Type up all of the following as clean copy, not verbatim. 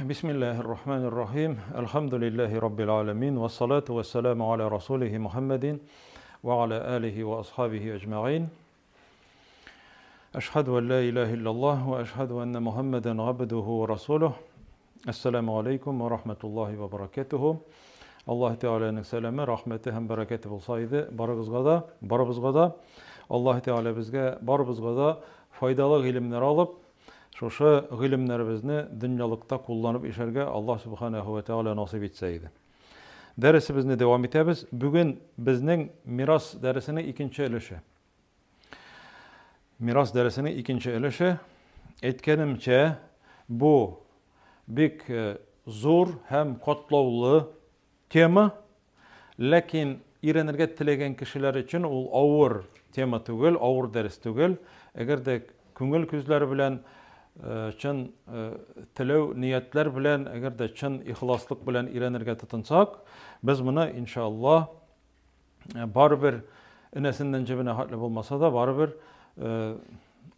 Bismillahirrahmanirrahim. Elhamdülillahi Rabbil alemin. Ve salatu ve selamu ala Resulihi Muhammedin ve ala alihi ve ashabihi ecma'in. Eşhedü en la ilahe illallah ve eşhedü enne Muhammeden abduhu ve resuluh. Esselamu aleyküm ve rahmetullahi ve berekatuhu. Allah Teala'nın selamı, rahmeti hem bereketi olsaydı barımızga da Allah Teala bizge barımızga da faydalı ilimler alıp şoşa ilimlerimizni dünyalıkta kullanıp işerge Allah Subhanahu ve Teala nasip etseydi. Dersimizni devam etemiz. Bugün bizning miras dersinin ikinci ilişi. Miras dersinin ikinci ilişi. Etkenimçe bu bik zor hem katlovlu tema. Lakin irenirge tilegen kişiler için ol ağır tema tügül, ağır ders tügül. Eğer de küngül küzleri bilen çın tilev niyetler bilen, eğer de çın ihlaslık bilen irenirge tutunsak, biz bunu inşallah baribir inesinden cebine hatlı olmasa da baribir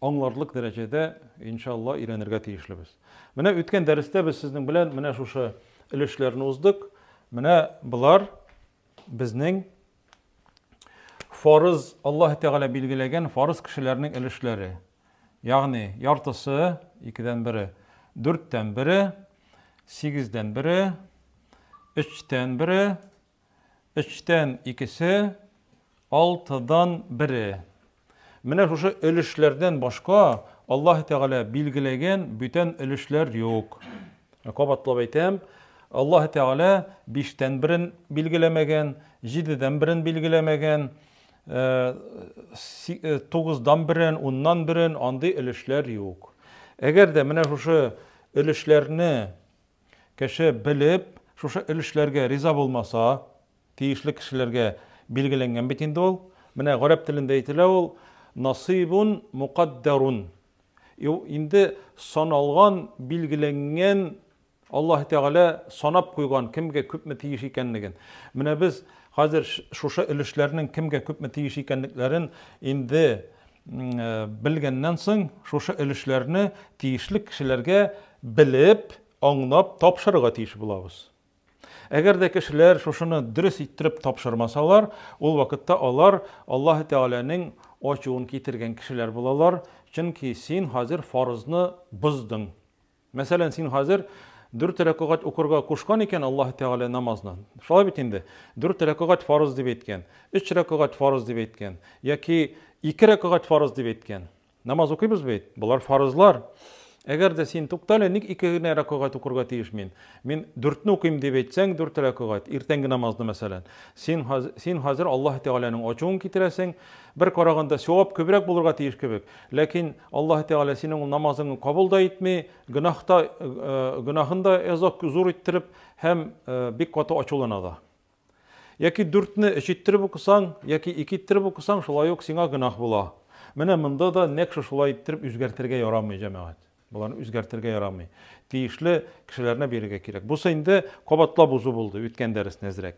anlarlık derecede inşallah irenirge tiyişlibiz. Mine ütken derste biz sizin bilen mine şuşu ilişlerini uzduk. Mine bular bizning farız Allah Teala bilgilegen farız kişilerinin ilişleri. Yani yartısı 2'den biri, 4'ten biri, 8'den biri, 3'ten biri, 3'ten ikisi, 6'dan biri. Mine şu ilişlerden başka Allah Teala bilgilegen bütün ilişler yok. Kabatlap aytem, Allah Teala 5'ten birin bilgilemegen, 7'den birin bilgilemegen, 9'dan birin, 10'dan birin andı ilişler yok. Eğer de mine şu ilişlerini kişi bilip, şu ilişlerge riza olmasa, tiyişli kişilerge bilgilengen bitinde ol, mine garip dilinde eyle ol, nasibun mukadderun. Indi sanalgan, bilgilengen Allah Teala sanap koygan kimge köpme tiyiş ikenligen. Mine biz hazır şuşa ilişlerinin kimge köpme tiyiş ikenliklerin indi bilgenden soň şuşa ilişlerini tiyişli kişilerge bilip, anlap, tapşırıga tiyiş bulabız. Eğer de kişiler şuşunu dürüst ittirip tapşırmasalar, ol vakitte onlar Allah Teala'nın açığını getirgen kişiler bulalar. Çünkü sen hazır farzını buzdun. Mesela sen hazır 4 rakaat okurga koşkan iken Allah Teala namazına. Şolay bitinde 4 rakaat farz dep etken, 3 rakaat farz dep etken, yoki 2 rakaat farz dep etken. Namaz okuymiz bey. Bular farzlar. Eğer de sen tuktale nik 2 rakaat okurga tiyişmen. Men 4'nü okuyum dep etsen 4 rakaat ertengi namazda mesela. Sen hazır Allah Teala'nın açığını getiresen, bir karaganda sevap köbürek bulurga tiyiş kebek. Lakin Allah Teala senin namazını kabul da etmey, günahında ezak zor ettirip hem bik katı açılanada. Yoki 4'nü eşittirip okusan, yoki 2 ettirip okusan, şolay yok sana günah bula. Mine mında da nekşe şolay ettirip üzgertirge yaramay cemaat. Bularını üzgertirge yaramay. Tiyişli kişilerine berige kerek. Bu sayında kabatla buzu buldu, ütken ders nezrek.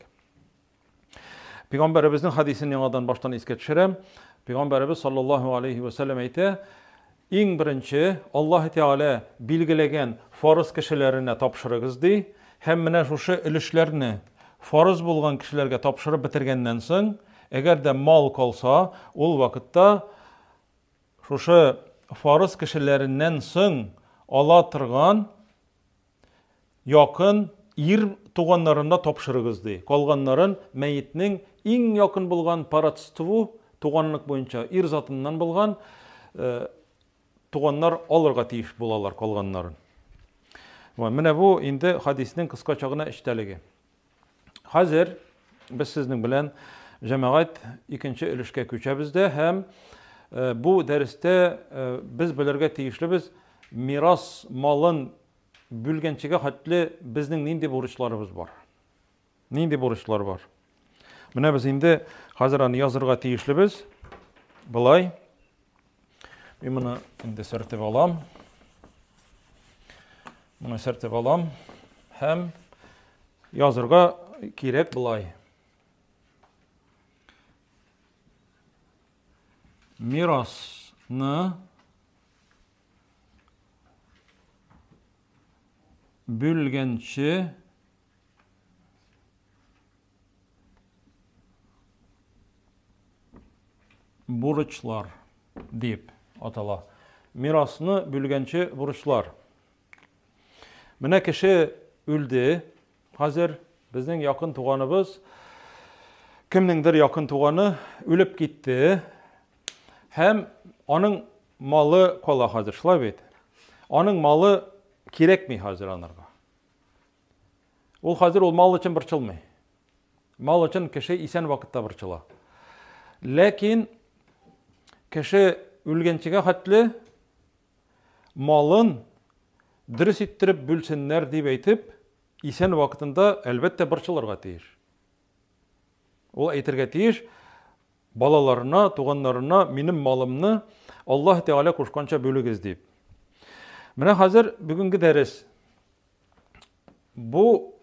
Peygamberimizin hadisini yanıdan baştan eske düşürem. Peygamberimiz sallallahu aleyhi ve sellem aytı, en birinci Allah Teala bilgilegen farz kişilerine tapşırıgızdı. Hem mine şu ilişlerini farz bulgan kişilerge tapşırıp bitirgenden soň, eğer de mal kalsa, ol vakitte şu farz kişilerinden soň ala turgan yakın tuğanlarında tapşırıgızdı. Kalganların meyitinin en yakın bulgan paratstuvu tuğanlık boyunca zatından bulgan tuğanlar alırga tiyiş bulalar kalganların. Mine bu indi hadisinin kıskaçağına işteligi. Hazır biz sizin bilen cemaat ikinci ilişke köçebizde hem bu derste biz bilirge tiyişlibiz miras malın bölgençige hatlı bizning nindi borçlarımız var. Nindi borçlar var. Mine biz indi hazırani yazırga tiyişlibiz. Bulay. Ben bunu indi sertip alam. Bunu sertip alam. Hem yazırga kerek bulay. Mirasны bölgençi burçlar deyip atala. Mirasını bölgençi burçlar. Mine kişi öldü. Hazır bizning yakın tuğanımız kimningdir yakın tuğanı ölüp gitti. Hem onun malı kola hazır. Şulay beyt. Onun malı kerekmi hazır anırga. Ol hazır ol mal için birçilmey. Mal için kişi isen vakitte birçila. Lakin kişi ölgençige hatlı malın dürüst ettirip bölsünler deyip aytıp isen vakitinde elbette birçilarga tiyir. Ol aytırga tiyir balalarına, tuğanlarına benim malımны Allah Teala koşkança bölügiz deyip. Mine hazır bugünkü ders bu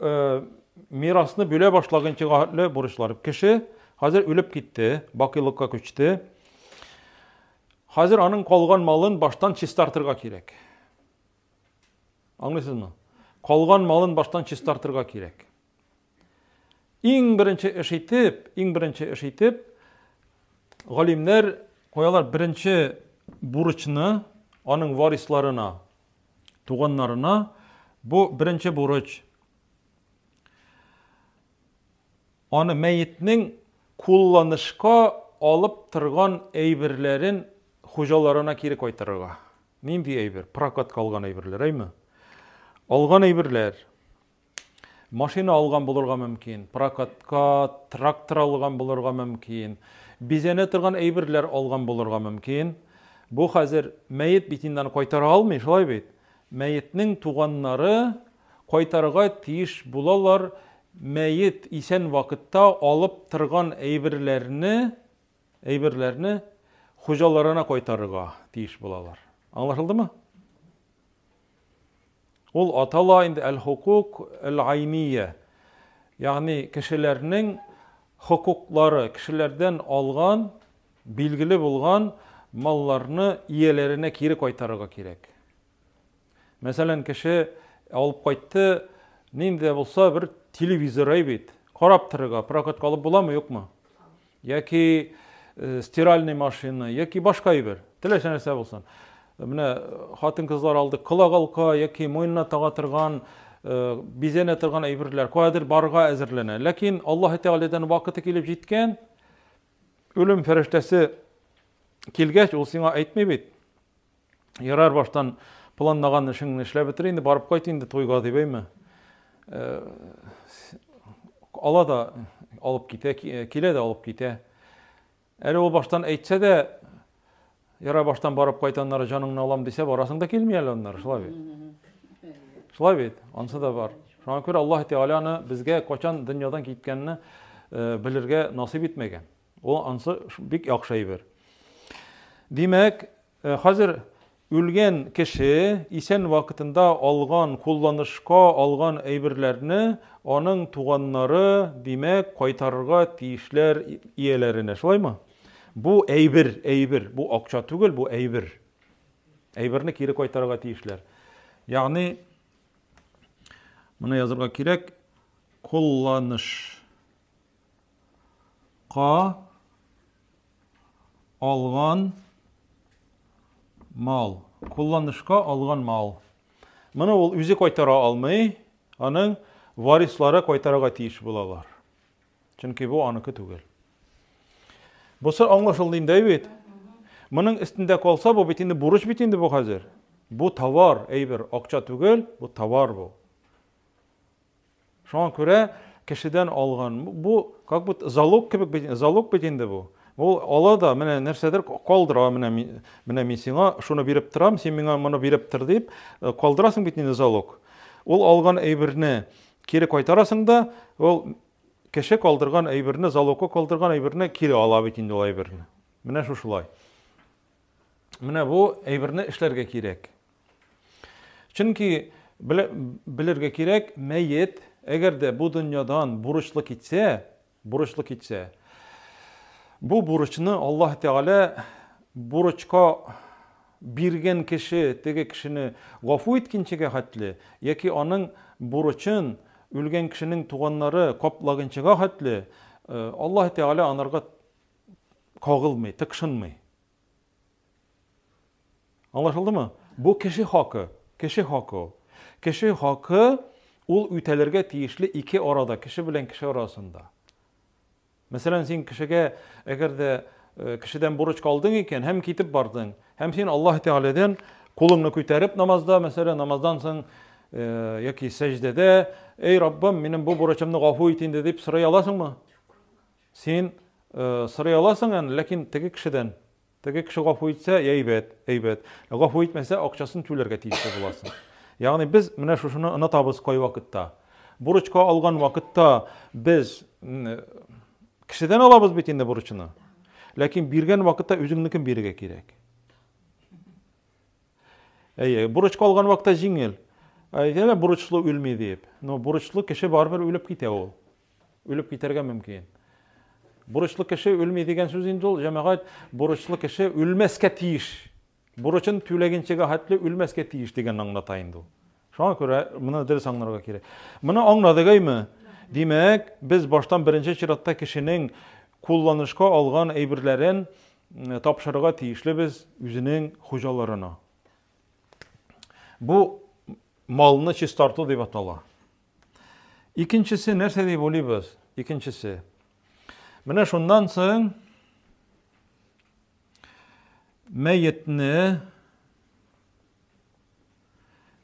mirasını böle başlagunча hatlı burçlar. Kişi hazır ölüp gitti, bakılıkka köçtü. Hazır anın kalgan malın baştan çistartırga kerek. Anlıyorsunuz mu? Kalgan malın baştan çistartırga kerek. İň birinçi iş etip, galimler koyalar birinçi burçını anın varislarına, tuğanlarına bu birinçi burç anı meyitning kullanışka alıp tırgan eybirlerin hocalarına kiri koytarıga. Nindi eybir? Prakat kalgan eybirler, aymy? Algan eybirler. Maşina algan bulurga mümkin, prakatka traktor algan bulurga mümkin, bizene tırgan eybirler algan bulurga mümkin. Bu hazır meyit bitinden koytara almay, şolay beyt. Meyitning tuğanları koytarıga tiyiş bulalar, meyit isen vakitta alıp tırgan eybirlerini hocalarına koytarıga tiyiş bulalar. Anlaşıldı mı? Ol atala indi el-hukuk el-ayniye. Yani kişilerinin hukukları, kişilerden algan, bilgili bulgan mallarını iyelerine kiri koytarıga kerek. Mesela kişi alıp koyttu, ninde bolsa bir televizor aybet. Karap tırıga, prakat kalıp bulamı yok mu? Yaki stiralny maşina, yaki başka ayber. Tileşen ese bolsan. Mine hatın kızlar aldı kılagalka yaki moyununa tagatırgan bizene tırgan aybirler koyadır barga ezirlene. Lakin Allah Teala'dan vakıtı kelip jitken ölüm feriştesi kelgeç ol siňa aytmay bit. Yarar baştan planlagan işiňni işlep bitir indi barıp koyt indi toyga diýbeymi? Allah da alıp gite, kile de alıp gite. Eğer o baştan aytsa da yara baştan barıp koytanlara canını alam dese barasında kelmeýär onlar, şolay bit. Şolay bit, ansa da bar. Şoňa görä Allah Teala'ny bizge koçan dünýadan gitkenini bilirge nasip etmegen. O ansa bik ýakşy ber. Demek hazır ölgen kişi isen vakitinde algan, kullanışka algan eybirlerini onun tuğanları demek koytarırga tiyişler iyelerine. Şolay mı? Bu eybir. Bu akça tügül, bu eybir. Eybirini kiri koytarırga tiyişler. Yani bunu yazırga kirek kullanışka algan mal. Kullanışka algan mal. Bunu ol üzi koytara almay, anın varislara koytaraga tiyiş bulalar. Çünkü bu anıkı tügül. Bu sır anlaşıldığın deyip, bunun üstünde kalsa bu bitindi, buruç bitindi bu hazır. Bu tavar, eybir, akça tügül, bu tavar bu. Şu an göre kişiden algan, bu kak bu zalog bitindi bu. Ol ala da mene nersedir kaldıra mene men siňa şunu berip turam, sen meňe muny berip tur diýip kaldırasың bitindi zalog. Ol algan eýbirini kiri koytarasyň da, ol kişi kaldırgan eýbirini zalogga kaldırgan eýbirini kiri ala bitindi ol eýbirini. Mene şuşulay. Mene bu eýbirini işlerge kerek. Çünki bilirge kerek meýit egerde bu dünýadan buruşly kitse, bu burçını Allah Teala burçka birgen kişi, tege kişini gafu etkinçege hatli, yaki onun buruçun, ülgen kişinin tuğanları koplagınçıga hatli, Allah Teala anarga kağılmay, tıkşınmay. Anlaşıldı mı? Bu kişi hakkı. Kişi hakkı. Kişi hakkı ul ütelerge tiyişli iki orada, kişi bilen kişi arasında. Mesela sen kişiye eğer de kişiden buruç kaldın iken hem kitip bardın, hem sen Allah Teala'dan kolunu küterip namazda, mesela namazdan sen yaki secdede, ey Rabbim benim bu buruçumnu gafu etin deyip sıraya alasın mı? Sen sıraya alasın yani, lakin teki kişiden, teki kişi gafu etse eybet. Gafu etmese akçasını tüylerge tiyişli bulasın. Yani biz mine şunu ınatabız koy vakitta. Buruçka algan vakitta biz kişiden alabız bitinde buruçunu. Lakin birgen vakitta üzüngnikin birige kirek. Buruçka algan vakitta jingil. Aytela buruçlu ülmey deyip. No buruçlu kişi barber ölüp kite ol. Ölüp kiterge mümkün. Buruçlu kişi ölmey degen söz indi ol. Jamaat buruçlu kişi ölmeske tiyiş. Buruçun tüyleginçege hatlı ölmeske tiyiş degen anlatayındı. Şuna göre bunu ders anlarga kirek. Bunu anladığaymy? Demek biz baştan birinci çıratta kişinin kullanışka algan eybirlerin tapşırıga tiyişli biz üzünün hocalarına. Bu malını çistartı deyip atala. İkincisi nerse deyip oluyuz? İkincisi. Mine şundan soň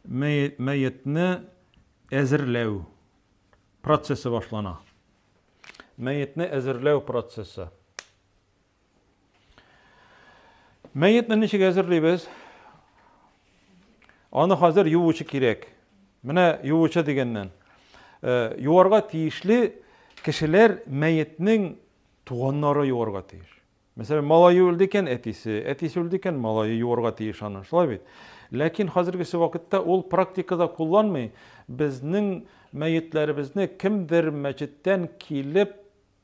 meyyitni ezirlew prosesi başlana. Meyyitni ezirlew prosesi. Meyyitni niçe ezirleybiz? Onu hazır yuvuçu kirek. Mine yuvuçu degenden. Yuvarga tiyişli kişiler meyyitnin tuğanları yuvarga tiyiş. Mesela malayı öldüken etisi öldüken malayı yuvarga tiyiş anın. Şolay bit. Lakin hazırgısı vakitte ol praktikada kullanmay. Bizning meyyitlerimizni kimdir meçitten kilip,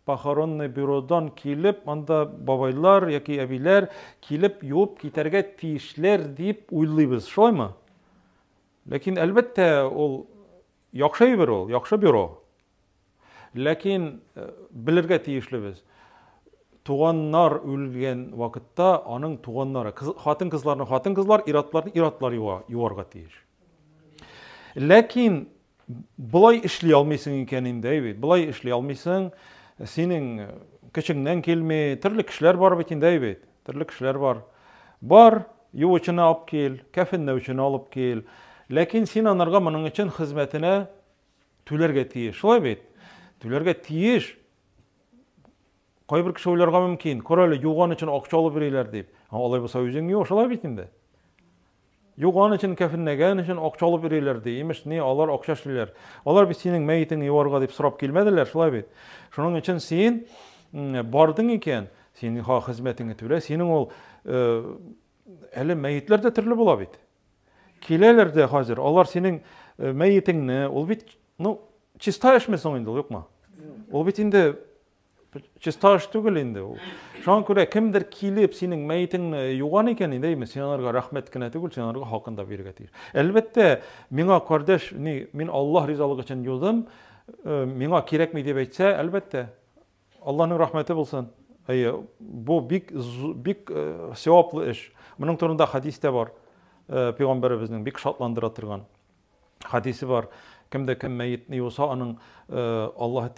paharonny bürodan kilip, anda babaylar yaki abiler kilip yuvup kiterge tiyişler deyip uylaybız. Şolaymy? Lakin elbette ol yakşı bir ol, yakşı büro. Lakin bilirge tiyişli biz. Tuğanlar ölgen vakitta anın tuğanları, hatın kızlar, iratlar yuvarga tiyiş. Lakin bulay işli almaysın ikenin deyip, bulay işli almaysın, senin küçüğünden kelme, türlü kişiler var bitin deyip, türlü kişiler var. Bar, yuvuçunu alıp kel, kefinne alıp kel. Lakin sen anarga bunun için hizmetine tülerge tiyiş. Şolay bit. Tülerge tiyiş. Koy bir kişi oylarga mümkün. Korayla yuğan için akça alıp bireyler deyip. Olay bu sayıcın yok. Şolay bitinde. Yuğan için kefinlegen için akça alıp bireyler deymiş. Niye? Onlar akça şiler. Onlar bir senin meyitini yuvarga deyip sırap gelmediler. Şolay bit. Şunun için sen bardın iken, senin hizmetini tüle, senin ol eli meyitler de türlü bula bit. Kileler de hazır. Onlar senin meyitini, ol bit, çista eşmesin indi, yok mu? Ol bitinde çistaş tügül indi. Şan göre kimdir kilip senin meyitini yuğan eken deymi, senarga rahmet kine tügül, senarga hakkında bir getir. Elbette, mina kardeş, min Allah rizalığı için yolum, mina kirek mi deyip etse, elbette, Allah'ın rahmeti bulsun. Bu big sevaplı iş. Bunun turunda hadiste var. Peygamberimizin big şatlandıratırgan hadisi var. Kimde kim meyitni yosa onun Allah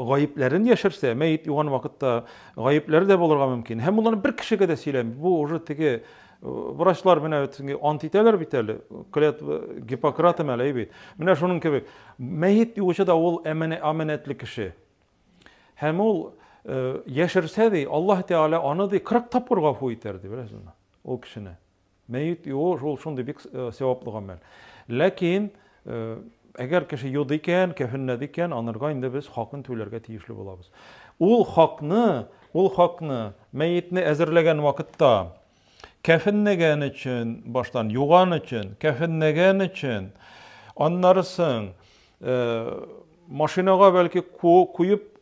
gayiplerini yaşarsa, meyit yuğan vakitte gayipleri de bulurga mümkün. Hem onların bir kişiye de söyleyeyim. Bu ucudaki vraçlar bine antiteler biteli. Kılet Hipokrat meleği bit. Bine şunun gibi. Meyit yosa da ol emanetli kişi. Hem ol yaşarsa de Allah Teala onu da 40 tapır gafu iterdi. O kişine. Meyit yosa ol şunda bir sevaplı amel. Lakin eğer kişi yodiken, kefinnediken, anırga indi biz hakkın tüylerge tiyişli bulabız. Ol hakni meyitni ezirlegen vakitta kefinnegen için, baştan yuğan için, kefinnegen için anlarsın, maşinaga belki kuyup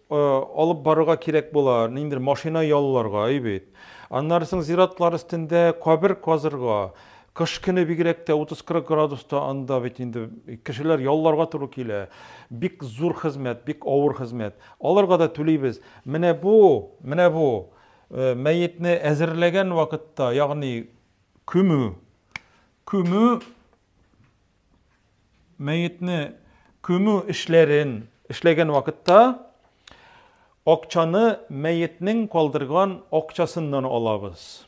alıp barıga kirek bular, nindir maşina yallarga, aybet. Аннарсың зиратлар üstünde kabir kazırga, kış günü bigrekte 30-40 gradusda anda bit indi kişiler yollarga turu kile. Bik zor hizmet, bik ağır hizmet. Alarga da tüleybiz. Mene bu meyitni ezirlegen vakitta, yani kümü meyitni kümü işlegen vakitta okçanı meyitnin kaldırgan okçasından alabız.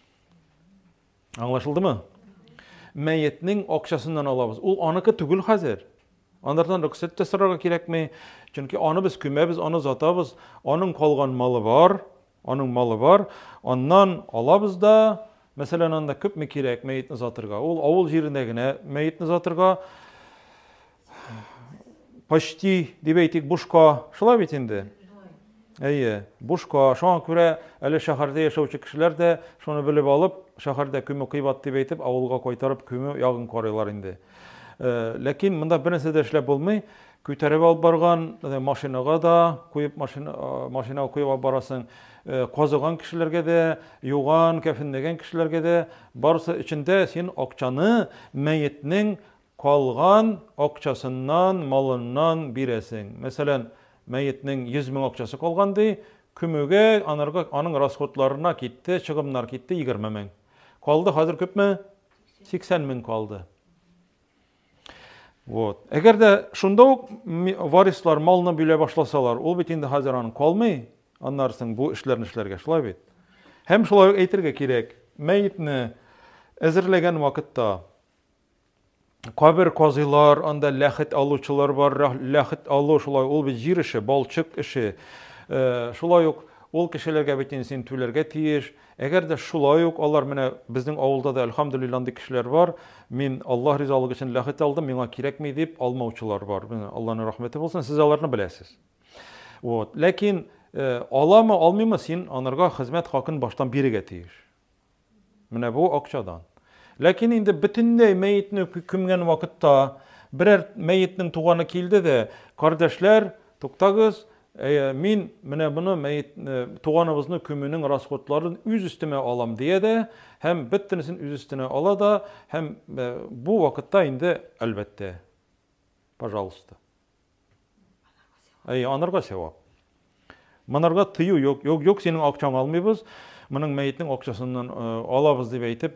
Anlaşıldı mı? Meyitnin okçasından alabız. Ol anıkı tügül hazır. Onlardan rüksat tasarruğa gerek mi? Çünkü onu biz kümemiz, onu zatabız. Onun kalgan malı var. Ondan alabız da mesela onda küp mi gerek meyitni zatırga? Ol avul jirindegine meyitni zatırga почти dibeytik buşka şula bitindi. Buşka, şoňa köre ele şäherde ýaşaýçy kişiler de şonu bilip alıp, şäherde küme kıybat dibeytip, awulga koýtaryp küme ýagyn koraýlar indi. Lekin munda bir nerse de işlep bolmay, küterip alıp bargan maşinaga da koýup maşinaga koýup barasyň, kozagan kişilerge de, ýugan, kefindegen kişilerge de barsa içinde sen okçany meýitniň kalgan okçasından, malından biresin. Mesela meyitnin 100.000 okçası kalgandı, kümüge anın rashodlarına gitti, çıgımlar gitti 20.000. Kaldı hazır köp mü? 80.000 kaldı. Eğer de şunda varislar malını bile başlasalar, ol bitinde hazır anın kalmay, anlarsın bu işlerge şulay bit. Hem şulay eytirge kirek, meyitni ezirlegen vakitta kabir kazılar, anda lahit alıçılar var, lahit alı şulay ol bir jir işi, balçık işi. Şulay yok, ol kişilerge bitinsin tüylerge tiyiş. Eğer de şulay yok, onlar mene bizden avulda da elhamdülillah kişiler var. Min Allah rizalığı için lahit aldım, mina kirek mi deyip almauçular var. Allah'ın rahmeti olsun, siz alarını bilesiz. Lakin ala mı almay mı sen anırga hizmet hakkın baştan biri getiyiş. Mene bu akçadan. Lakin indi bütünde meyitni kümgen vakitta birer meyitnin tuğanı kildi de kardeşler tuktagız min mene bunu tuğanımızın kümünün rashodlarını üz üstüme alam diye de hem bittinisin üz üstüne ala da hem bu vakitta indi elbette. Пожалуйста. Anarga sevap. Manarga tıyı yok senin akçan almayız. Bunun meyitnin okçasından alabız diye eytip,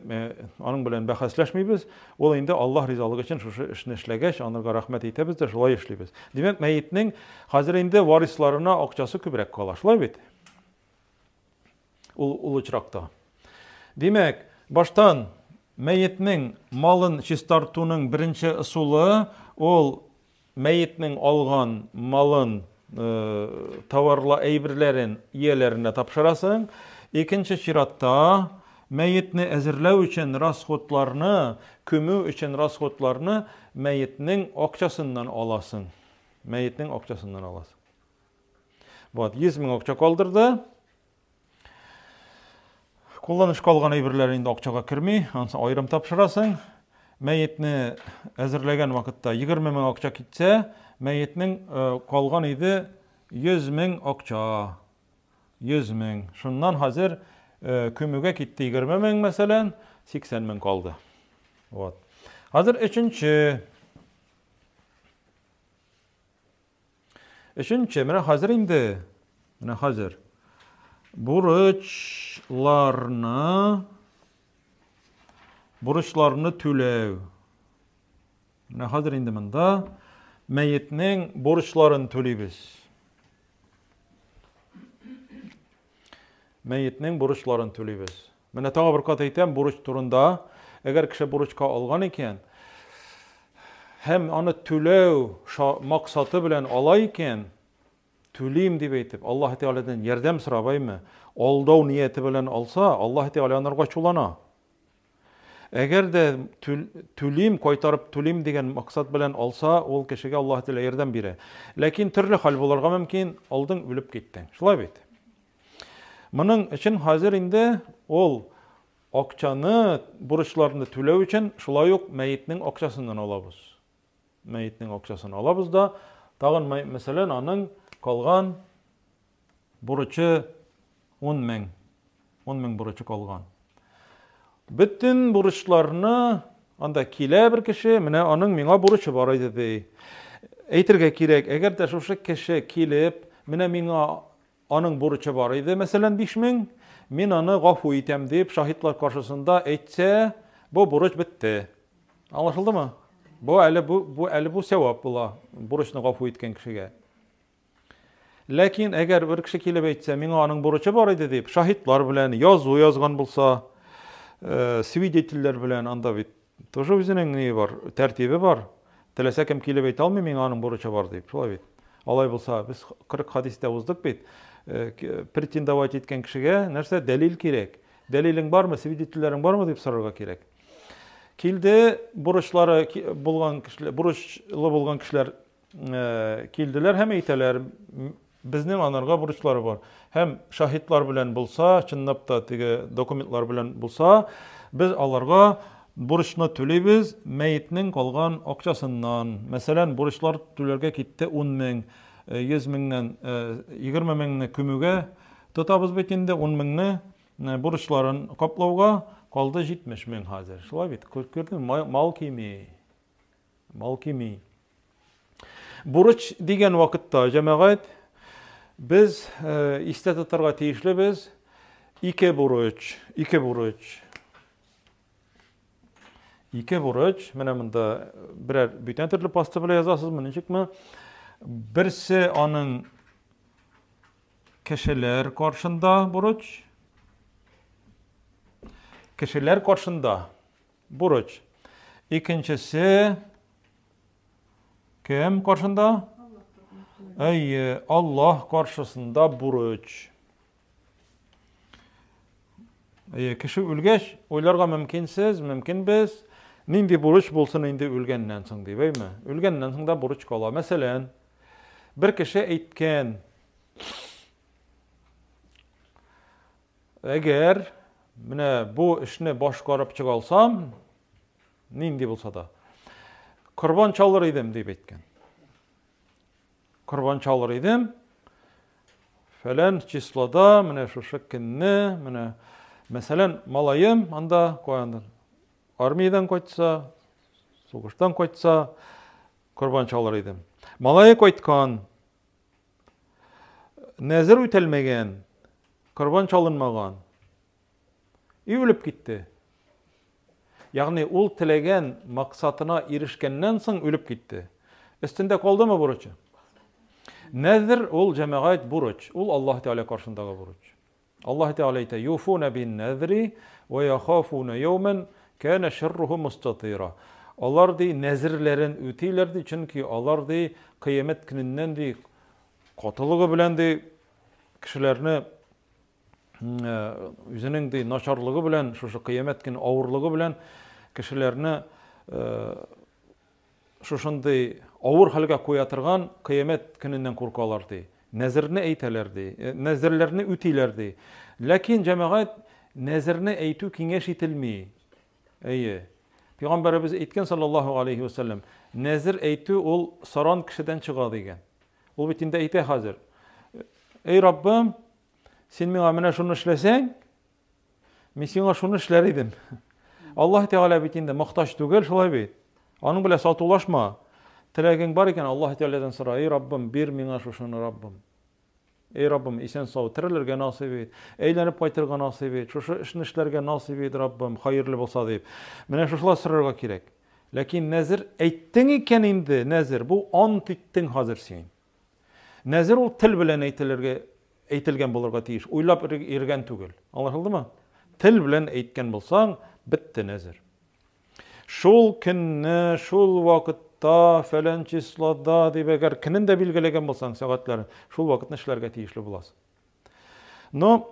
onun bilen bahaslaşmayız. Ol indi Allah rizalığı için şu işini işlegeç, onlarga rahmet eytemiz de şulay işleybiz. Demek meyitnin hazır indi varislarına okçası kübrek kalar. Şulay bit. Ulu çırakta. Demek baştan meyitnin malın çistartuğunun birinci usulü ol meyitnin algan malın tavarla eybirlerin iyelerine tapşırasın. İkinci şiratta meyitni ezirlew için rashodlarını, kümü için rashodlarını meyitnin okçasından alasın. Meyitnin okçasından alasın. 100.000 okça kaldırdı. Kullanış kalgan eybirlerinde okçaga kirmey, ayrım tapşırasın. Meyitni ezirlegen vakitta 20.000 okça gitse, meyitnin kalgan idi 100.000 okça. 100.000. Şundan hazır kümüge gitti 20.000 mesela 80.000 kaldı. Hazır üçüncü mene hazır indi. Mene hazır. Burçlarını tülev. Mene hazır indi menda meyitnin burçlarını tüleybiz. Meyitnin burçlarını tüleybiz. Mene tağa bir kat eytem burç turunda, eğer kişi burçka algan iken, hem onu tülev maksatı bilen alayken, tüleyim deyip eytip, Allah Teala'dan yerdem sırabay mı? Aldav niyeti bilen alsa, Allah Teala onlarga çulana. Eğer de tüleyim, koytarıp tüleyim degen maksat bilen alsa, ol kişiге Allah Teala yerdem biri. Lakin türlü hal bularga mümkün, aldın, ölüp gittin. Şulay bit. Bunun için hazır indi ol okçanı, burçlarını tülev için şulay yok meyitnin okçasından alabız. Meyitnin okçasını alabız da tağın mesela onun kalgan burçı 10.000. 10 ming burçı kalgan. Bütün burçlarını anda kile bir kişi, mine onun miňa burçı bar idi. Eytirge kirek, eger de şuşa kişi kilip, mine miňa onun burçı bar idi. Meselen 5 ming, min onu gafu item deyip şahitler karşısında etse, bu burç bitti. Anlaşıldı mı? Bu sevap bula, burçunu gafu etken kişiye. Lakin eger bir kişi kilip etse, miňa onun burçı bar idi deyip, şahitler bilen yazgan bulsa, свидетельler bilen anda bit. Тоже özüniň näme bar, tertibi bar. Telese kim kilip aýta almy, miň anyň burçy bar diýip, şolay bit. Alay bolsa biz 40 hadisde uzdyk bit. Pретендовать etken kişige nerse delil kirek. Deliliň barmy, свидетельлериň barmy diýip sorarga kirek. Kildi burçlary bolgan kişiler, burçly bolgan kişiler kildiler hem eýteler bizning anarga burçlary bar. Hem şahitler bilen bolsa, çynlap da tege dokumentlar bilen bolsa, biz alarga burçny töleýbiz meýitniň kalgan akçasyndan. Meselen burçlar tölerge kitdi 10 ming, 100 mingden 20 mingni kümüge tutabız betinde 10 mingni burçların kaplauga kaldı 70 ming hazır. Şolay bit. Gördün mal kimi. Mal kimi. Burç digen wagtda jemaat biz iste tutarga tiýişli biz iki burç, mene munda birer bütün türlü pasta bile yazasız mı, necikmi? Birisi anın kişiler karşında burç. Kişiler karşında burç. İkincisi kim karşında? Allah karşısında burç. Kişi ülgeç, oylarga mümkinsiz, mümkin biz nindi burç bolsun indi ülgenden soň diýbeými? Ülgenden soň da burç kala. Meselen bir kişi eýtken eger mine bu işni başgaryp çygalsam nindi bolsa da kurban çalar idim diýip eýtken. Kurban çalar idim. Falan çislada mine şu şekilde mine meselen malayım anda koyandır. Armiyadan koytsa, suguştan koytsa kurban çalar idim. Malaya koytkan, nezir ütelmegen, kurban çalınmagan, ölüp gitti. Yani ul tilegen maksatına erişkenden soň ölüp gitti. Üstünde kaldı mı burçu? Nezir ul cemaat burç, ul Allah Teala karşındağı burç. Allah Teala ite yufuna bin nezri ve yakhafuna yawman kana şerruhu mustatira. Onlar di nezirlerin öteylerdi çünkü onlar di kıyamet gününden di katılığı bilen di kişilerini üzünün di naşarlığı bilen şu kıyamet günü ağırlığı bilen kişilerini şuşunday ağır halga koyatırgan kıyamet gününden korkalardı. Nezirni eýtelerdi, nezirlerini üteylerdi. Lakin cemaat nezirni eýtü kiňeş etilmi. Peygamberimiz eýtgen sallallahu aleyhi ve sellem, nezir eýtü ol saran kişiden çyga diýen. Ol bitinde eýte hazır. Ey Rabbim, sen miňa mene şunu işleseň, men siňa şunu işler idim. Allah Teala bitinde muhtaç tugel şolay bit. Anyň bilen satulaşma. Tilegiň bar eken Allah Teala'dan sora, ey Rabbim, bir miňa şuşunu Rabbim. Ey Rabbim, isen sağ tirilerge nasip et. Eýlenip gaýtyrga nasip et. Şuşu işni işlerge nasip et Rabbim, hayırlı bolsa diýip. Mene şuşlar sırarga kirek. Lakin nezir eýtdiň eken indi, nezir bu ant etdiň hazır sen. Nezir ol til bilen eýtilgen bolarga tiýiş. Uylap ergen tugel. Anlaşyldymy? Til bilen eýtgen bolsaň, bitdi nezir. Şol kinni, şol wagtda, falan çislada diýip eger kinin de bilgilegen bolsaň sagatlaryň, şol wagtda işlerge tiýişli bolasy. No,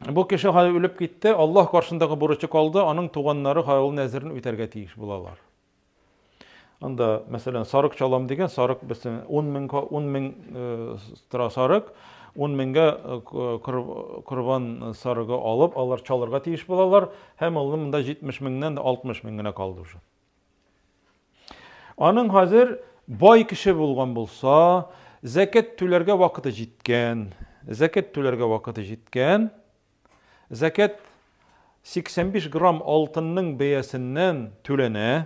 bu kişi ölüp gitdi, Allah karşındaky burçy kaldy, anyň tuganlary haýol nezirini üterge tiýiş bolalar. Anda meselen sarık çalam degen, sarık 10 ming sarık, 10 minge kurban sarıgı alıp, alар çalırga tiýiş bolalar, hem mında 70 mingden de 60 mingine kaldy şu. Anyň hazır bay kişi bolgan bolsa, zekat tölerge wagty jitken. Zekat tölerge wagty jitken. Zəkat 85 gram altının beyəsindən tülənə.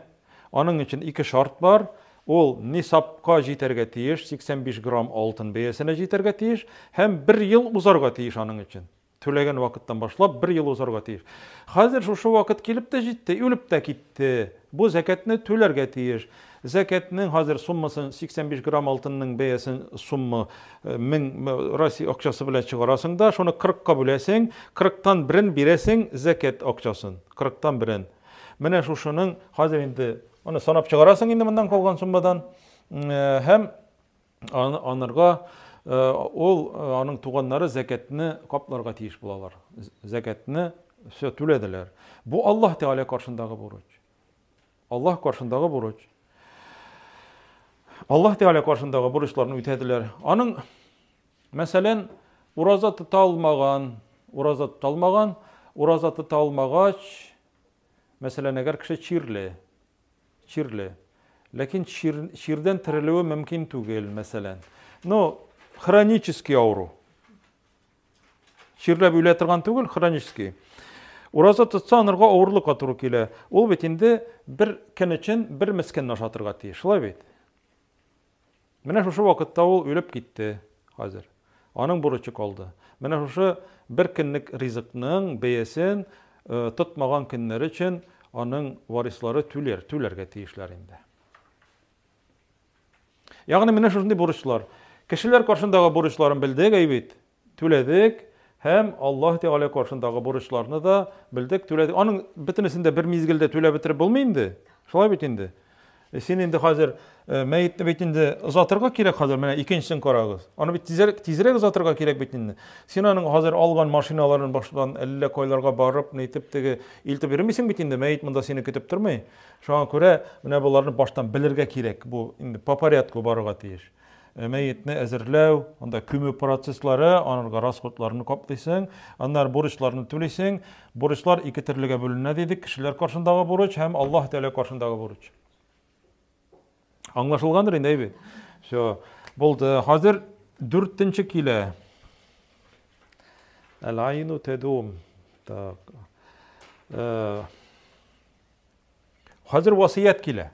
Onun için iki şart var. Ol nisabqa jiterge tiyiş, 85 gram altın beyesine jiterge tiyiş, hem bir yıl uzarga tiyiş onun için. Tülegen vakittan başlap bir yıl uzarga tiyiş. Hazır şu vakit kelip de jitti, ölüp de gitti. Bu zekatını tülerge tiyiş. Zekatının hazır summasın 85 gram altının beyesin summa 1000 Rasi akçası bile çıkarasın da şunu 40'ka bölesin, 40'tan birin biresin zekat akçasın. 40'tan birin. Mene şunun hazır indi onu sanap çıkarasın indi bundan kalgan summadan. Hem anırga onun tuğanları zekatını kaplarga tiyiş bulalar. Zekatını tülediler. Bu Allah Teala karşındağı buruç. Allah karşındağı buruç. Allah Teala karşındağı burçlarını ötediler. Anın meselen uraza tutalmagan, uraza tutalmagaç meselen eğer kişi çirli. Lakin çirden tirilevi mümkün tugel meselen. No, хронический auru. Çirle böyle turgan tugel, хронический. Uraza tutsa anırga aurluk aturu kile. Ol betinde bir ken için bir miskin naşatırga tiyiş. Şulay bit. Mene şu vakitte ol ölüp gitti hazır. Onun buruçu kaldı. Mene şu bir günlük rizikinin beyesin tutmagan günler için onun varisleri tülerge tiyişlerinde. Yani mene şundi buruçlar. Kişiler karşındağı buruçların bildik eyvit. Tüledik. Hem Allah Teala karşındağı buruçlarını da bildik, tüledik. Onun bitinisinde bir mizgilde tüle bitirip bulmayındı. Şolay bitindi. Sen indi hazır meyitni bitindi uzatırga kerek hazır mene ikincisini karagız. Onu bit tizrek uzatırga kerek bitindi. Sen onun hazır algan maşinaların başından 50 koylarga barıp neytip tege iltip vermeysin bitindi. Meyit mında seni kütüp durmay. Şoňa köre mene bularını baştan bilirge kerek. Bu indi paparyatku barıga tiyiş. Meyitni äzirlew, onda kümü proseslary, anarga rasgotlaryny kapdysyň, anlar buruçlaryny tüleýsiň. Buruçlar iki türlige bölünýär dedik. Kişiler karşındağı buruç hem Allah Teala karşındağı buruç. Anlaşılgandır indi eýbet. Şo boldy. Hazır 4-nji kile. El-aynu tedum. Tak. Hazır wasiyet kile.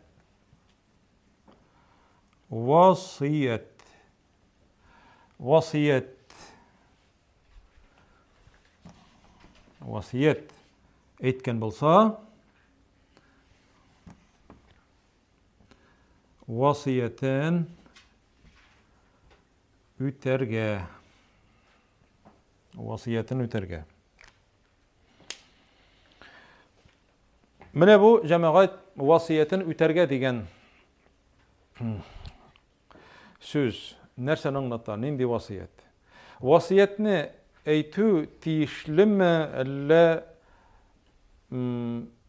Wasiyet etken bolsa wasiyeten üterge. Mene bu cemaat wasiyetin üterge digen söz nersen anlatan indi wasiyet. Wasiyetni eytü tiyişlimi elle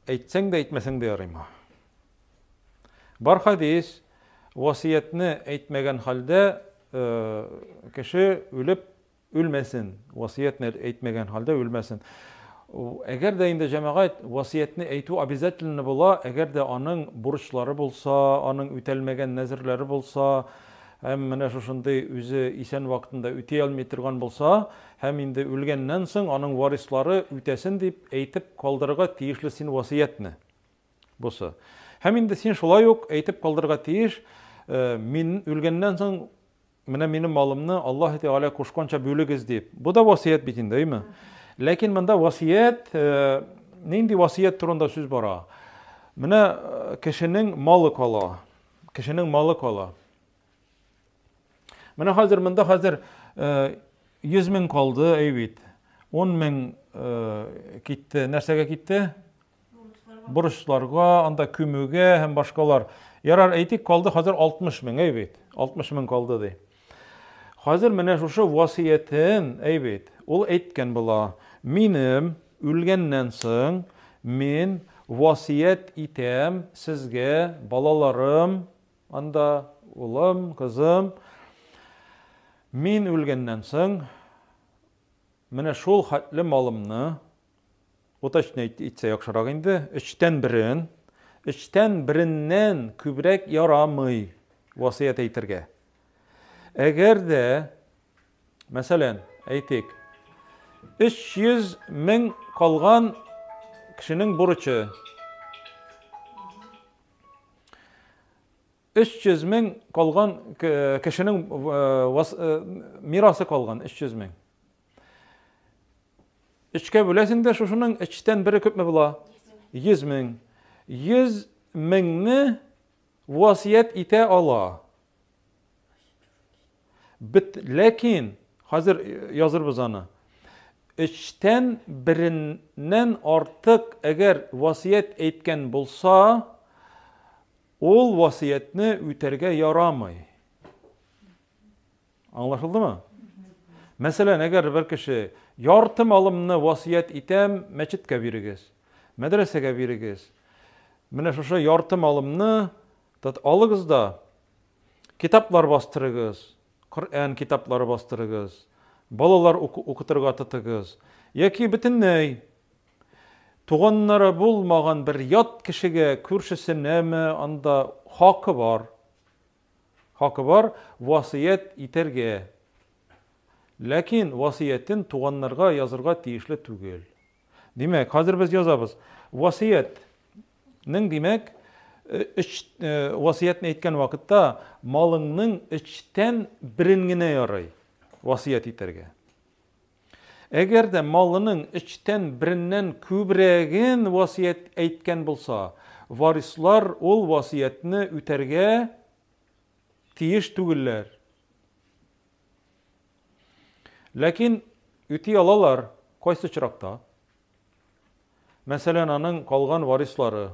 eytsen de eytmesen de yarayma. Bar hadis wasiyetni eytmegen halde kişi ölüp ölmesin. Wasiyetni eytmegen halde ölmesin. Eğer de indi cemaat wasiyetni eytü abizetlini bula, eğer de anın burçları bulsa, anın ütelmegen nezirleri bulsa, hem mene şuşunday özü isen vaktında ütey almay turgan bolsa, hem indi ölgenden soň anın varislary ütesin dip eytip kaldırga tiyişli sin wasiyetni. Bolsa. Hem indi sen şolay yok eytip kaldırga tiyiş, men ölgenden soň mene menim malımny Allah Teala koşkança bölügiz dip. Bu da wasiyet bitindi, diými? Lakin menda wasiyet nindi wasiyet turunda söz bara. Mene kişinin malı kala. Mene hazır menda hazır 100 min kaldı eýbit. 10 min gitti. Nersege gitti? Burçlarga, anda kümüge hem başkalar. Yarar eytik kaldı hazır 60 min eýbit. 60 min kaldı di. Hazır mene şuşu wasiyetin eýbit. Ol eytken bula. Minim ölgenden soň men wasiyet item sizge balalarım, anda ulum, kızım. Men ölgenden soň mene şol hatly malymny otaşny etse ýakşyrak indi, içten birinden kübrek yaramay wasiyet eytirge. Eger de meselen eytik 300.000 kalgan kişinin burçı. 300.000 kalgan kişinin mirası kalgan 300.000. İçke bölesinde şunun içten biri köp mü bula? 100.000. 100.000'ni vasiyet ite ala. Lakin hazır yazır bizana. İçten birinden artık eğer vasiyet etken bulsa, ol vasiyetini üterge yaramay. Anlaşıldı mı? Mesela eğer bir kişi yartım alımını vasiyet item meçitke birigiz, medresege birigiz. Mine şu yartım alımını alıgız da kitaplar bastırıgız, Kur'an kitapları bastırıgız, balalar okuturga tutuğuz. Yaki bütünley tuğanlara bulmagan bir yat kişige kürsüsüne mi anda hakkı var. Hakkı var vasiyet iterge. Lakin vasiyetin tuğanlarga yazırga tiyişli tügel. Demek hazır biz yazabız. Vasiyetnin demek vasiyetini etken vakitte malının içten biringine yaray. Vasiyet iterge. Eğer de malının içten birinden kübregin vasiyet etken bulsa, varislar ol vasiyetini üterge tiyiş tügüller. Lakin üti alalar koysu çırakta. Mesela anın kalgan varisları,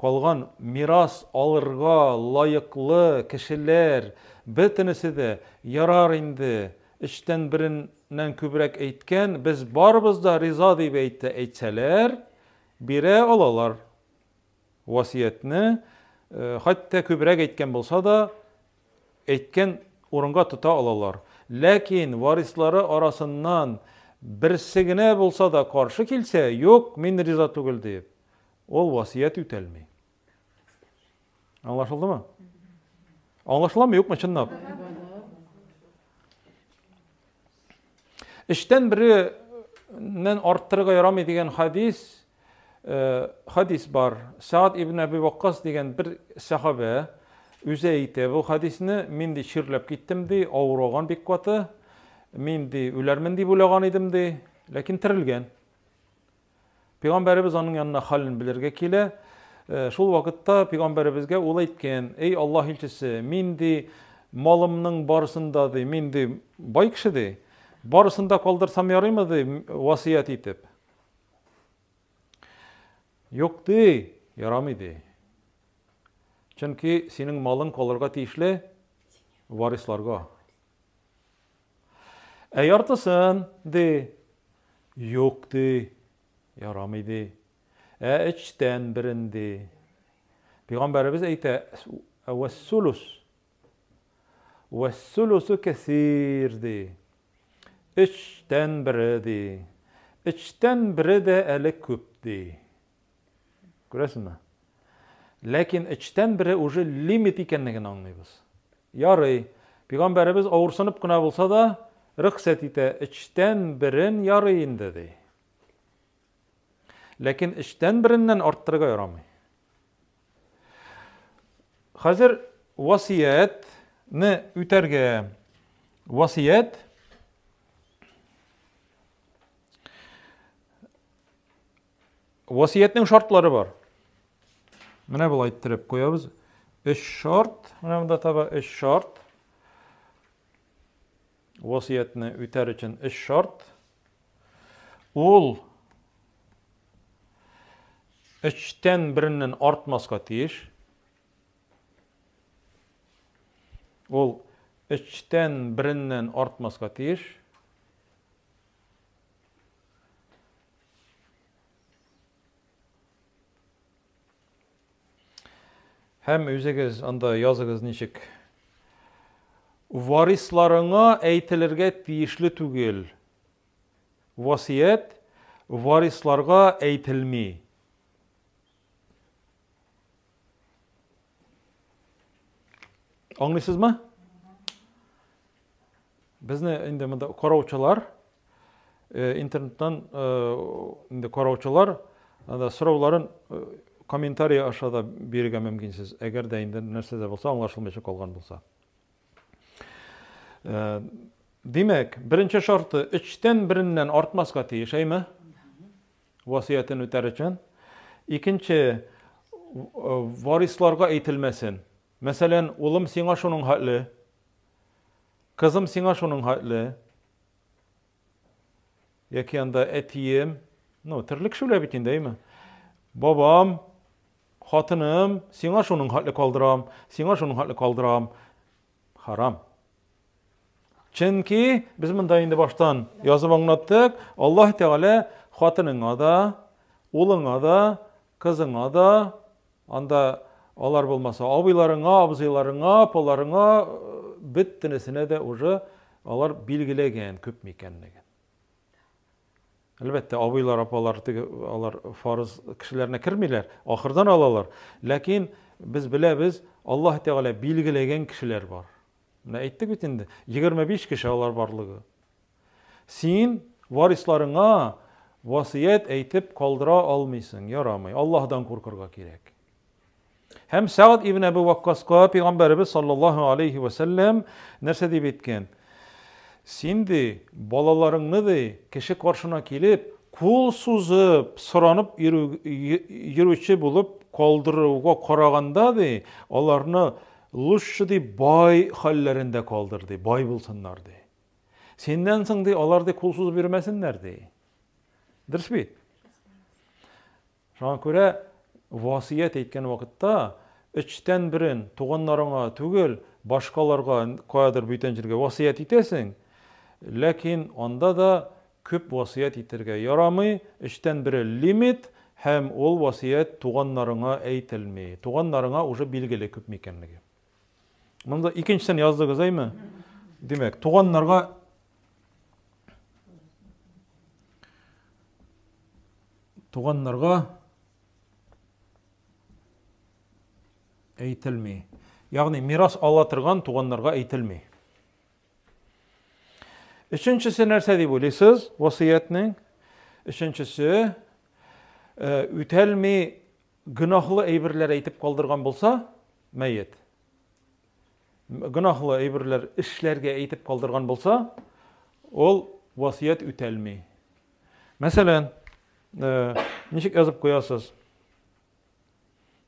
kalgan miras alırga layıklı kişiler bitinisi de yarar indi. İçten birinden kübrek eytken biz barbızda riza deyip eytseler bire alalar vasiyetini hatta kübrek eytken bulsa da eytken orunga tuta alalar. Lakin varisları arasından birsigine bulsa da karşı kilse yok min riza tugul deyip ol vasiyet ütelmey. Anlaşıldı mı? Anlaşılan mı yok mu çınlap? İşten birinden arttırıga yaramay degen hadis var. Sa'd ibn Abi Waqqas degen bir sahabe üze eyte. Bu hadisini min de şirlep gittim de, avrogan bek katı. Min de ülermen de bulagan idim de, lakin tirilgen. Peygamberimiz onun yanına halini bilirge kile. Şol vakitta Peygamberimizge ol aytken, ey Allah elçisi, min de malımның barısında de, min de bay kişi de, barısında kaldırsam yarayma de vasiyet etip. Yok de, yaramaydı. Çünkü senin malın kalırga tiyişli varislarga. Yartısın de, yok de, yaramaydı. İçten birindi. Peygamberimiz eyte vessulusu kesirdi. İçten biridi. İçten biri de eli küpti. Göresin mi? Lakin içten biri ucu limit ikenligini anlayız. Yarı Peygamberimiz ağırsanıp kına bulsa da rıkset ite içten birin yarıyın dedi. Lakin içten birinden arttırıga yaramay. Hazır vasiyet ne üterge vasiyet vasiyetinin şartları var. Mene bulay ettirip koyabız. 3 şart. Mene bunda tabi 3 şart. Vasiyetini üter için 3 şart. Ol içten birinden artmaska tiyiş. Ol içten birinden artmaska tiyiş. Hem özegіз anda yazıgız nişik. Varislarına eytilirge tiyişli tügül. Vasiyet varislarga eytilmi. Anlıyorsunuz mu? Bizni indi qarovchilar internetten indi karauçular da soraulарын kommentariy aşağıda berge mümkinsiz. Eğer de indi нәрсе de bolsa, anlaşılmayacak kalgan bolsa. Demek, birinci şartı 3'ten birinden artmaska tiyiş, mi? Vasiyetin öter için. İkinci, varislarga eğitilmesin. Mesela, oğlum sana şunun haklı, kızım sana şunun haklı, yaki anda etiyim, tırlık şöyle bitin değil mi? Babam, hatınım, sana şunun haklı kaldıram, sana şunun haklı kaldıram. Haram. Çünkü biz bunda indi baştan yazıp anlattık. Allah Teala hatınına da, oğluna da, kızına da, anda olar olmasa abilarına, abzılarına, apalarına bittinesine de oje olar bilgilegen köp mikenligi. Elbette abilar, apalar, olar farz kişilerine kirmiler, ahırdan alalar. Lakin biz bilemiz Allah Teala bilgilegen kişiler var. Ne ettik bitindi? 25 kişi olar barlığı. Sen varislarına vasiyet eytip kaldıra almıysın, yaramay. Allah'dan korkarga gerek. Hem Sa'd ibn Ebu Vakkas'a Peygamberimiz sallallahu aleyhi ve sellem nerse deyip etken? Şimdi balalarını da kişi karşına gelip kul suzup, sıranıp yürüyüşü bulup kaldırıga karaganda da onlarını luşşu di bay hallerinde kaldırdı, bay bulsunlar di. Senden soň di olar da kulsuz vermesinler di. Dürüst bit. Şoňa göre vasiyet etken vaqtda 3'ten birin tuganlaryňa tügel başkalarga koyadır büyten jerge vasiyet etesiň. Lakin onda da köp vasiyet eterge yaramay, 3'ten biri limit hem ol vasiyet tuganlaryňa eýtilmi. Tuganlaryňa uje bilgili köp mekenligi. Munda ikinçiden yazdık mı? Demek, tuganlarga eýtilmi. Ягъни miras alatırgan tuganlarga eýtilmi. Üçüncüsü нәрсе diýip bolýarsyz? Wasiyetniň üçüncüsü ütelmi günahly eýbirler eýtip kaldırgan bolsa, meýit. Günahly eýbirler işlerge eýtip kaldırgan bolsa, ol wasiyet ütelmi. Meselen, nişik yazıp koýasyz?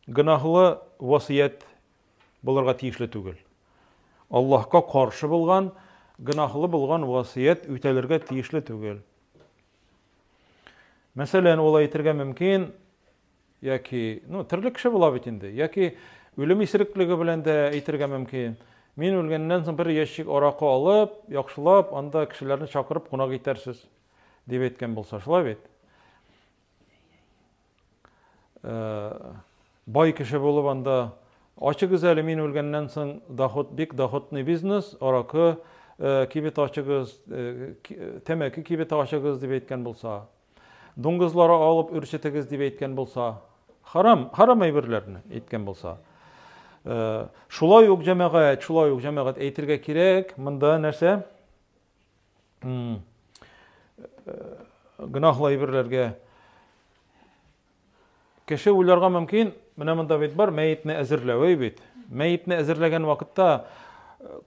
Günahly wasiyet bularga tiýişli tügel. Allah'a karşı bolgan, günahly bolgan wasiyet ütelerge tiýişli tügel. Meselen, ola eýtirge mümkin, yaki, türlü kişi bola bitindi, yaki ölüm isirikligi bilen de eýtirge mümkin. Men ölgenden soň bir ýeşik oraky alyp, ýakşylap, anda kişilerini çakyryp gunak eýtersiz diýip etken bolsa, şulay bit. Bay kişi bolup anda açyk äli men ölgenden soň bik dahatny biznes, oraky kibet açygyz, temeki kibet açygyz diýip etken bolsa, dunguzlara alıp ürçetigiz diýip etken bolsa, haram eýbirlerini etken bolsa. Şulay ýok jemaat eýtirge kirek, munda нәрсе? Günahly eýbirlerge kişi ularga mümkin, mena munda bit bar, meýitni äzirlew bit. Meýitni äzirlegen wagtda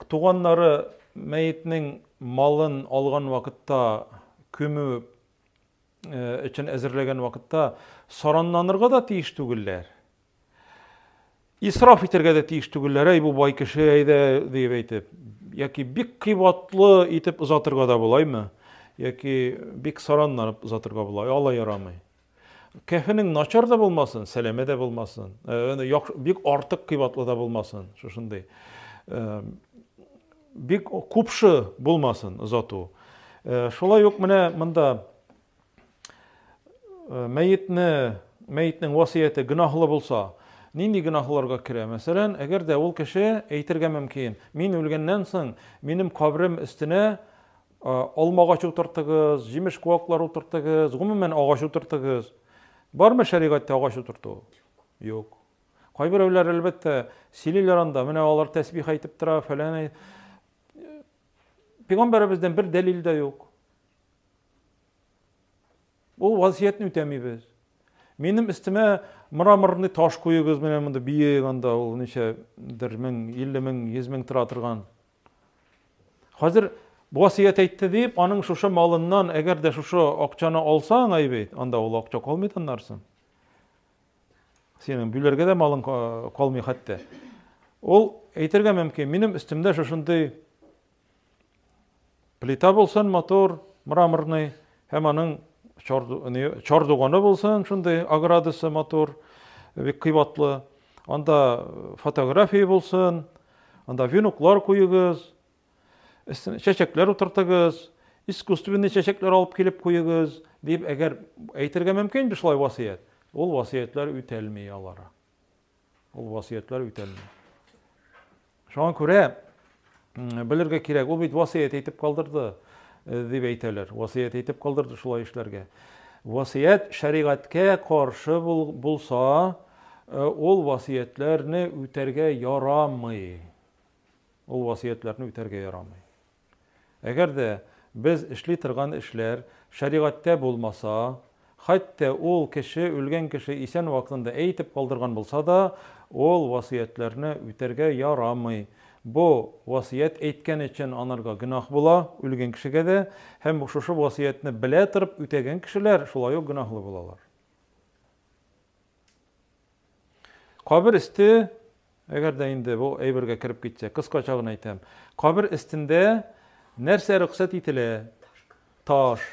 tuganlary meýitniň malyn algan wagtda kömü için äzirlegen wagtda soranlanyrga da tiýiş tügüller. İsraf eterge de tiýiş tügüller, ey bu bay kişi eýde diýip eýtip, yaki bik kıybatly etip uzatyrga da bolaymy? Yaki bik soranlanyp uzatyrga bolay, Allah yaramay. Kefiniň naçar da bolmasyn, seleme de bolmasyn, bik artyk kıybatly da bolmasyn, şuşunday. Bik kupşy bolmasyn uzatu. Şolay ýok mene munda meýitniň wasiyeti günahly bolsa, nindi günahlarga kire? Meselen, eger de ol kişi eýtirge mümkin, men ölgenden soň menim kabrim üstüne alma ağaçy oturtdygyz, jimiş kowaklar oturtdygyz, gumumen ağaç oturtdygyz. Barmy şerigatda ağaç oturtdy? Ýok. Gaýbirewler elbetde sililer anda, mene olar tesbih aýtyp tura falan. Peygamberimizden bir delil de ýok. Ул васиятны үтәмибез. Минем истемә мраморный таш куегыз менә монда биек анда ул ничәдер 1000, 50 мең, 100 мең тора торган. Хәзер васият әйтте дип, аның шушы малыннан әгәр дә шушы акчаны алсаң әйбәт, анда ул акча калмый тыннарсың. Синең бүләргә дә малың калмый хәтта. Ул әйтергә мөмкин, минем истемдә шушындый плита булсын мотор, мраморный, һәм аның чардуганы булсын, шундый аградысы мотор, бик кыйбатлы. Анда фотография булсын, анда венуклар куегыз, чәчәкләр утыртыгыз, искусственный чәчәкләр алып килеп куегыз, дип әгәр әйтергә мөмкин шулай васият. Ул васиятлар үтәлми алара. Ул васиятлар үтәлми. Шуңа күрә белергә кирәк, ул бит васият әйтеп калдырды дип әйтәләр. Васият әйтеп калдырды шулай эшләргә. Васият шәригатькә каршы булса, ул васиятларны үтәргә ярамый. Ул васиятларны үтәргә ярамый. Әгәр дә без эшли торган эшләр шәригатьтә булмаса, хәтта ул кеше, үлгән кеше исән вакытында әйтеп калдырган булса да, ул васиятларны үтәргә ярамый. Бу васият әйткән өчен анарга гынах була, үлгән кешегә дә, һәм шушы васиятны белә торып үтәгән кешеләр шулай ук гынахлы булалар. Кабер исте, әгәр дә инде бу әйбергә кирип китсә, кыскача гына әйтәм. Кабер истендә нәрсә рөхсәт ителә? Таш.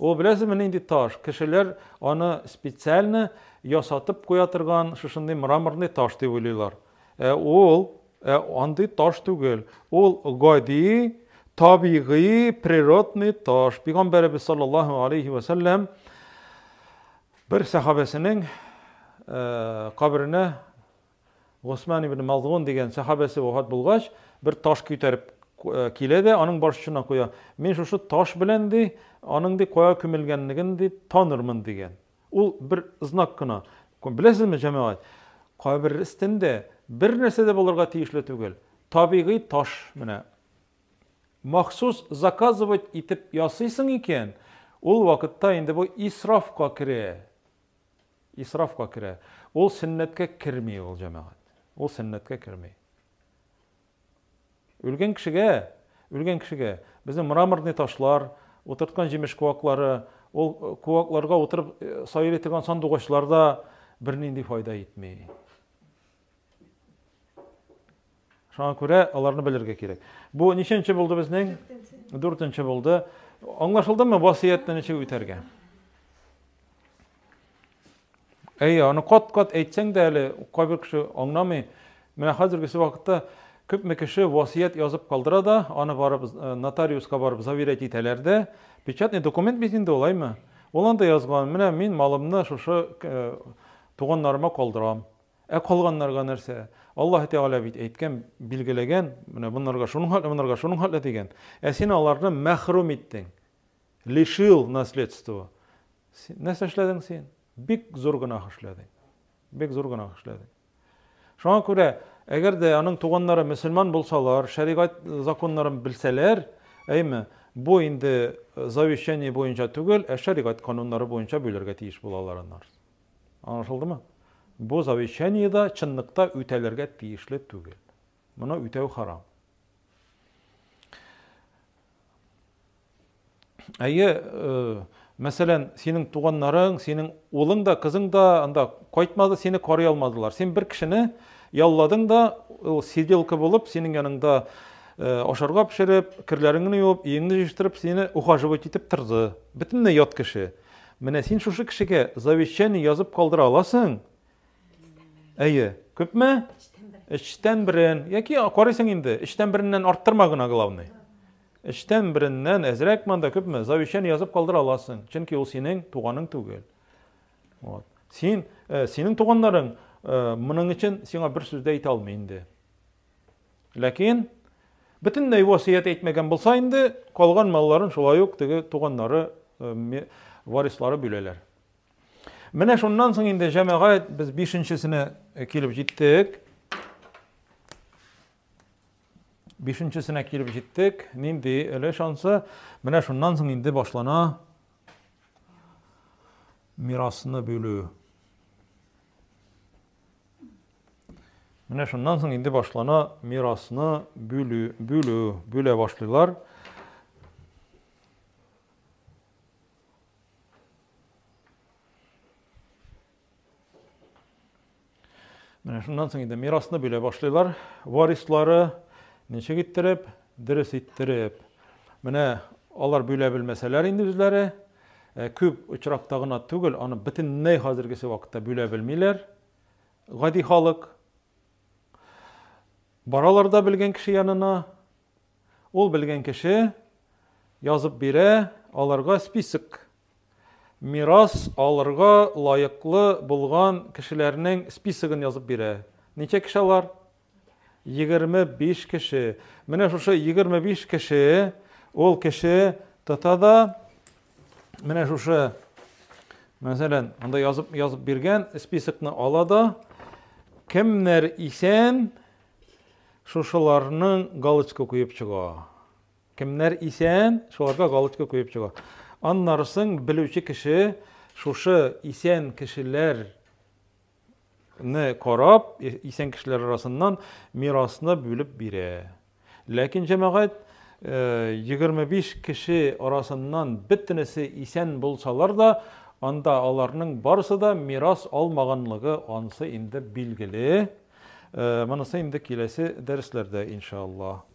Ул беләсезме инде таш? Кешеләр аны специально ясатып куя торган шушындый мраморный таш дип уйлыйлар. Ул андый таш түгел. Ул гади, табигый, природный таш. Пәйгамбәрбез саллаллаһу алейхи ва саллям бер сахабәсенең каберенә Усман ибн Мазгун дигән сахабәсе вафат булгач, бер таш күтәреп килә дә, аның башына куя. Мин шушы таш белән ди, аның ди кая күмелгәнлеген ди танырмын дигән. Ул бер знак кына. Беләсезме, җәмәгать? Кабер истендә бер нәрсә дә булырга тиешле түгел. Табигый таш менә. Махсус заказывать итеп ясыйсың икән, ул вакытта инде бу исрафка керә. Исрафка керә. Ул сөннәткә керми ул, җәмәгать. Ул сөннәткә керми. Үлгән кешегә безнең мраморный ташлар, утырткан җимеш куаклары, ул куакларга утырып сайрый торган сандугачларда бернинди файда итми. Шуңа күрә аларны белергә кирәк. Бу ниченче булды безнең? 4нче булды. Аңлашылдымы васиятны ничек үтәргә? Аны кат-кат әйтсәң дә әле кайбер кеше аңламый. Менә хәзерге вакытта күпме кеше васият язып калдыра да, аны барып нотариуска барып заверять итәләр дә, печатный документ бит инде улаймы? Ул анда язган, менә мин малымны шушы туганнарыма калдырам. Калганнарга нәрсә? Аллаһ Тәгалә бит әйткән, билгеләгән, менә bunlarga шуның хәтле дигән. Син аларны мәхрүм иттең. Лишил наследство. Нәрсә эшләдең син? Бик зур гынах эшләдең. Бик зур гынах эшләдең. Шуңа күрә, әгәр дә аның туганнары мөселман булсалар, шәригать законнарын белсәләр, әйме, бу инде завещание буенча түгел, шәригать кануннары буенча бүләргә тиеш булалар аннар. Аңлашылдымы? Бу завещаниеда чынлыкта үтәләргә тиешле түгел. Моны үтәү харам. Мәсәлән, синең туганнарың, синең улың да, кызың да анда кайтмады, сине карый алмадылар. Син бер кешене ялладың да, ул сиделка булып, синең яныңда ашарга пешереп, кирләреңне юып, иеңне җыштырып, сине ухаживать итеп торды. Бөтенләй ят кеше. Менә син шушы кешегә завещание язып калдыра аласың. Күпме? Эчтән берен, яки карыйсың инде, эчтән береннән арттырма гына главный. Эчтән береннән әзрәк мында күпме завещание язып калдыра аласың. Чөнки ул синең туганың түгел. Вот. Синең туганнарың моның өчен сиңа бер сүз дә әйтә алмый инде. Ләкин бөтенләй васият әйтмәгән булса инде, калган малларын шулай ук теге туганнары, варислары бүләләр. Менә шуннан соң инде җәмәгать без 5нчесенә килеп җиттек. 5нчесенә килеп җиттек. Нинди әле шансы? Менә шуннан соң инде башлана Mirasını bölü. Менә шуннан соң инде башлана мирасны бөлә башлыйлар. Менә шуннан соң инде мирасны бөлә башлыйлар. Варислары ничек иттереп, дөрес иттереп. Менә алар бөлә белмәсәләр инде үзләре, күп очракта гына түгел, аны бөтенләй хәзергесе вакытта бөлә белмиләр. Гади халык баралар да белгән кеше янына, ул белгән кеше язып бирә, аларга список. Мирас алырга лайыклы булган кешеләрнең списогын язып бирә. Ничә кеше алар? 25 кеше. Менә шушы 25 кеше, ул кеше тотада, менә шушы, мәсәлән, анда язып биргән списокны ала да, кемнәр исән, шушыларның галочка куеп чыга. Кемнәр исән, шуларга галочка куеп чыга. Аннарсын белүче кеше шушы исән кешеләрне карап, исән кешеләр арасыннан мирасны бүлеп бирә. Ләкин җәмәгать 25 кеше арасыннан бөтенесе исән булсалар да, анда аларның барысы да мирас алмаганлыгы анысы инде билгеле. Монысы инде киләсе дәресләрдә иншаллах.